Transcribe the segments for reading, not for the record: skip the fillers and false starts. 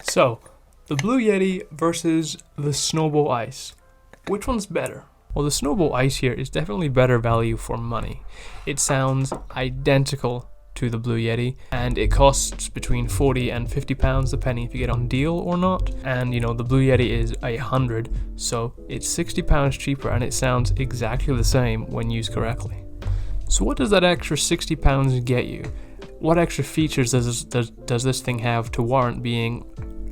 So, the Blue Yeti versus the Snowball Ice. Which one's better? Well, the Snowball Ice here is definitely better value for money. It sounds identical to the Blue Yeti, and it costs between 40 and 50 pounds depending if you get on deal or not. And you know, the Blue Yeti is 100, so it's 60 pounds cheaper, and it sounds exactly the same when used correctly. So what does that extra 60 pounds get you? What extra features does this thing have to warrant being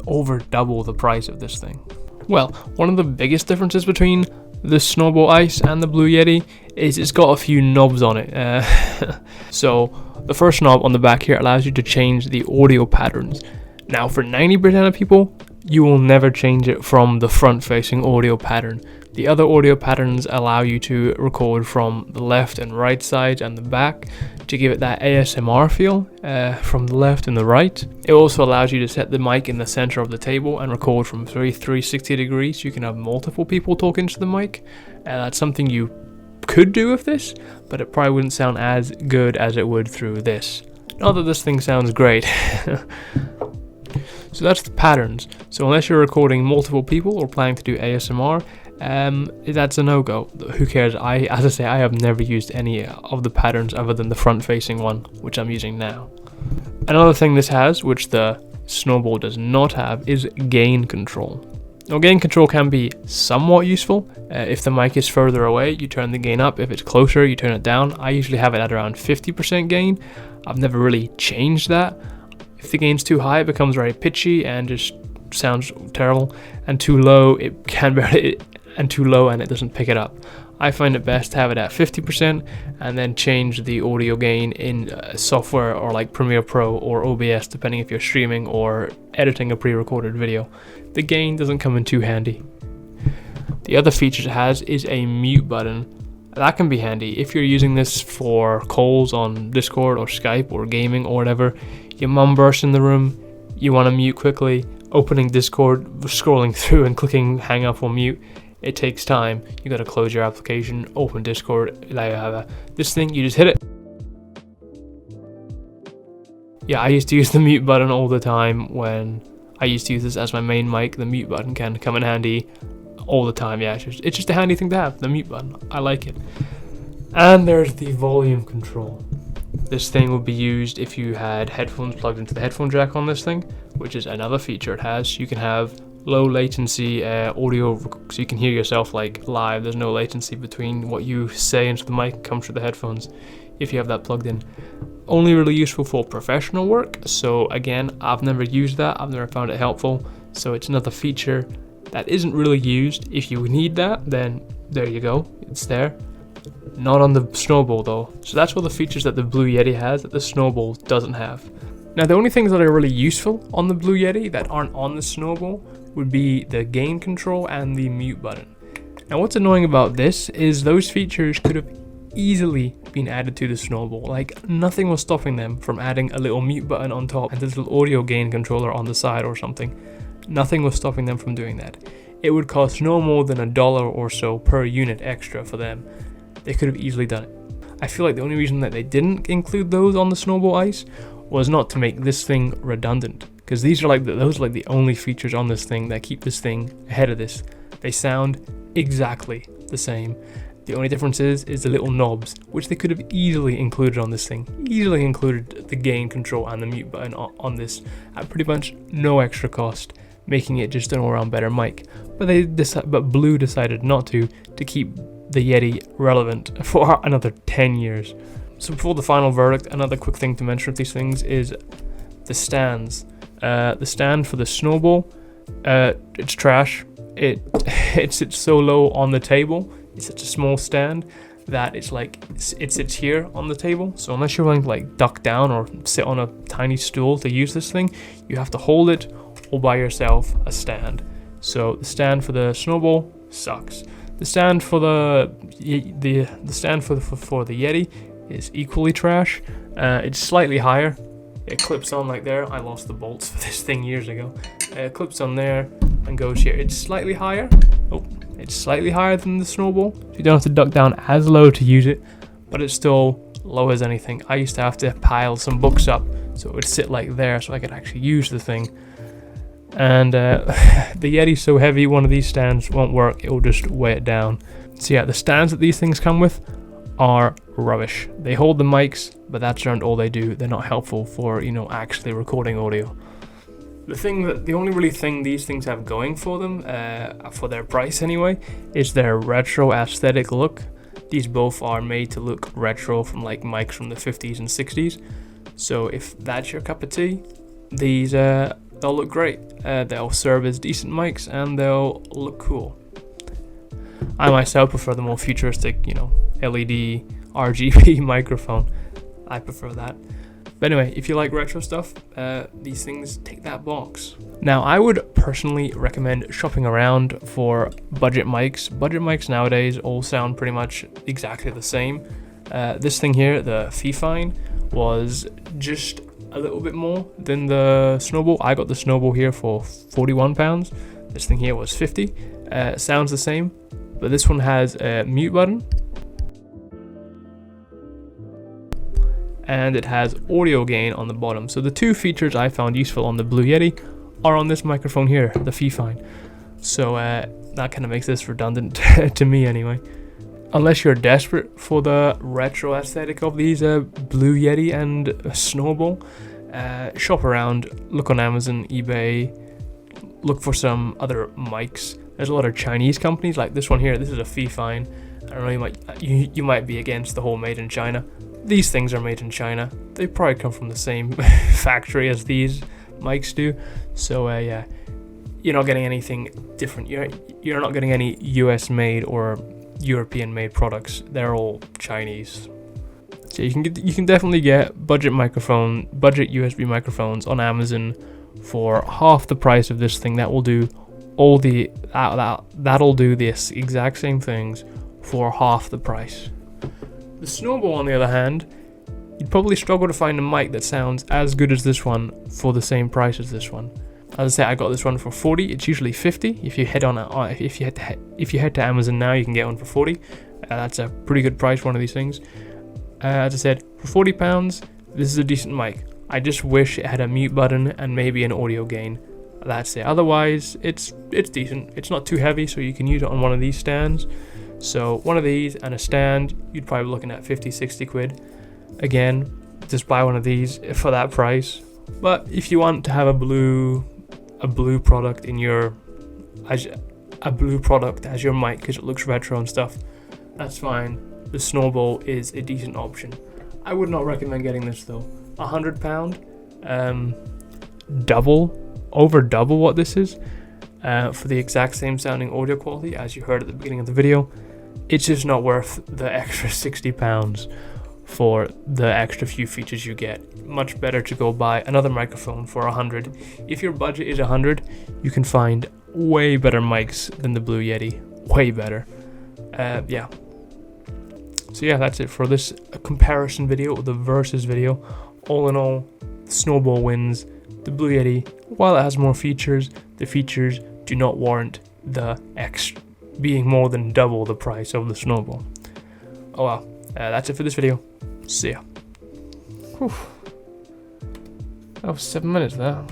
over double the price of this thing? Well, one of the biggest differences between the Snowball Ice and the Blue Yeti is it's got a few knobs on it. So the first knob on the back here allows you to change the audio patterns. Now for 90% of people, you will never change it from the front facing audio pattern. The other audio patterns allow you to record from the left and right sides and the back to give it that ASMR feel from the left and the right. It also allows you to set the mic in the center of the table and record from 360 degrees. So you can have multiple people talk into the mic. That's something you could do with this, but it probably wouldn't sound as good as it would through this. Not that this thing sounds great. So that's the patterns. So unless you're recording multiple people or planning to do ASMR, that's a no-go. Who cares? As I say, I have never used any of the patterns other than the front-facing one, which I'm using now. Another thing this has, which the Snowball does not have, is gain control. Now, gain control can be somewhat useful. If the mic is further away, you turn the gain up. If it's closer, you turn it down. I usually have it at around 50% gain. I've never really changed that. If the gain's too high, it becomes very pitchy and just sounds terrible. And too low, it can barely, and too low and it doesn't pick it up. I find it best to have it at 50% and then change the audio gain in software or like Premiere Pro or OBS, depending if you're streaming or editing a pre-recorded video. The gain doesn't come in too handy. The other feature it has is a mute button. That can be handy if you're using this for calls on Discord or Skype or gaming or whatever. Your mum bursts in the room, you want to mute quickly, opening Discord, scrolling through and clicking hang up or mute. It takes time. You got to close your application, open Discord. This thing, you just hit it. Yeah, I used to use the mute button all the time when I used to use this as my main mic. The mute button can come in handy all the time. Yeah, it's just a handy thing to have, the mute button. I like it. And there's the volume control. This thing would be used if you had headphones plugged into the headphone jack on this thing, which is another feature it has. You can have low latency audio, so you can hear yourself like live. There's no latency between what you say into the mic and comes through the headphones if you have that plugged in. Only really useful for professional work. So again, I've never used that. I've never found it helpful. So it's another feature that isn't really used. If you need that, then there you go. It's there. Not on the Snowball though. So that's all the features that the Blue Yeti has that the Snowball doesn't have. Now the only things that are really useful on the Blue Yeti that aren't on the Snowball would be the gain control and the mute button. Now what's annoying about this is those features could have easily been added to the Snowball. Like nothing was stopping them from adding a little mute button on top and this little audio gain controller on the side or something. Nothing was stopping them from doing that. It would cost no more than $1 or so per unit extra for them. They could have easily done it. I feel like the only reason that they didn't include those on the Snowball Ice was not to make this thing redundant, because these are like those are like the only features on this thing that keep this thing ahead of this. They sound exactly the same. The only difference is the little knobs, which they could have easily included on this thing. Easily included the gain control and the mute button on this at pretty much no extra cost, making it just an all-around better mic. But Blue decided not to keep the Yeti relevant for another 10 years. So before the final verdict, another quick thing to mention with these things is the stands. The stand for the Snowball, it's trash. It sits so low on the table. It's such a small stand that it sits here on the table. So unless you're willing to like duck down or sit on a tiny stool to use this thing, you have to hold it or buy yourself a stand. So the stand for the Snowball sucks. The stand for the Yeti is equally trash. It's slightly higher. It clips on like there. I lost the bolts for this thing years ago. It clips on there and goes here. It's slightly higher. Oh, it's slightly higher than the Snowball. So you don't have to duck down as low to use it, but it's still low as anything. I used to have to pile some books up so it would sit like there so I could actually use the thing. And the Yeti's so heavy, one of these stands won't work. It will just weigh it down. So yeah, the stands that these things come with are rubbish. They hold the mics, but that's around all they do. They're not helpful for, you know, actually recording audio. The only really thing these things have going for them, for their price anyway, is their retro aesthetic look. These both are made to look retro from like mics from the 50s and 60s. So if that's your cup of tea, these they'll look great. They'll serve as decent mics and they'll look cool. I myself prefer the more futuristic, you know, LED RGB microphone. I prefer that. But anyway, if you like retro stuff, these things tick that box. Now, I would personally recommend shopping around for budget mics. Budget mics nowadays all sound pretty much exactly the same. This thing here, the Fifine, was just a little bit more than the Snowball. I got the Snowball here for £41. This thing here was 50. Sounds the same, but this one has a mute button. And it has audio gain on the bottom. So the two features I found useful on the Blue Yeti are on this microphone here, the Fifine. So that kind of makes this redundant to me anyway. Unless you're desperate for the retro aesthetic of these Blue Yeti and Snowball, shop around, look on Amazon, eBay, look for some other mics. There's a lot of Chinese companies like this one here. This is a Fifine. I don't know, you might be against the whole made in China. These things are made in China. They probably come from the same factory as these mics do. So yeah, you're not getting anything different. You're not getting any US made or European made products. They're all Chinese. So you can definitely get budget USB microphones on Amazon for half the price of this thing. That will do that'll do this exact same things for half the price. The Snowball, on the other hand, you'd probably struggle to find a mic that sounds as good as this one for the same price as this one. As I say, I got this one for 40. It's usually 50. If you head to Amazon now, you can get one for 40. That's a pretty good price for one of these things. As I said, for £40, this is a decent mic. I just wish it had a mute button and maybe an audio gain. That's it. Otherwise, it's decent. It's not too heavy, so you can use it on one of these stands. So one of these and a stand, you'd probably be looking at 50-60 quid. Again, just buy one of these for that price. But if you want to have a blue product in your as your mic because it looks retro and stuff, that's fine. The Snowball is a decent option. I would not recommend getting this though. £100, over double what this is. For the exact same sounding audio quality as you heard at the beginning of the video. It's just not worth the extra £60 for the extra few features you get. Much better to go buy another microphone for 100. If your budget is 100, you can find way better mics than the Blue Yeti. Way better. Yeah. So yeah, that's it for this comparison video, the versus video. All in all, Snowball wins. The Blue Yeti, while it has more features, the features do not warrant the extra being more than double the price of the Snowball. Oh well, that's it for this video. See ya. Whew. That was 7 minutes there.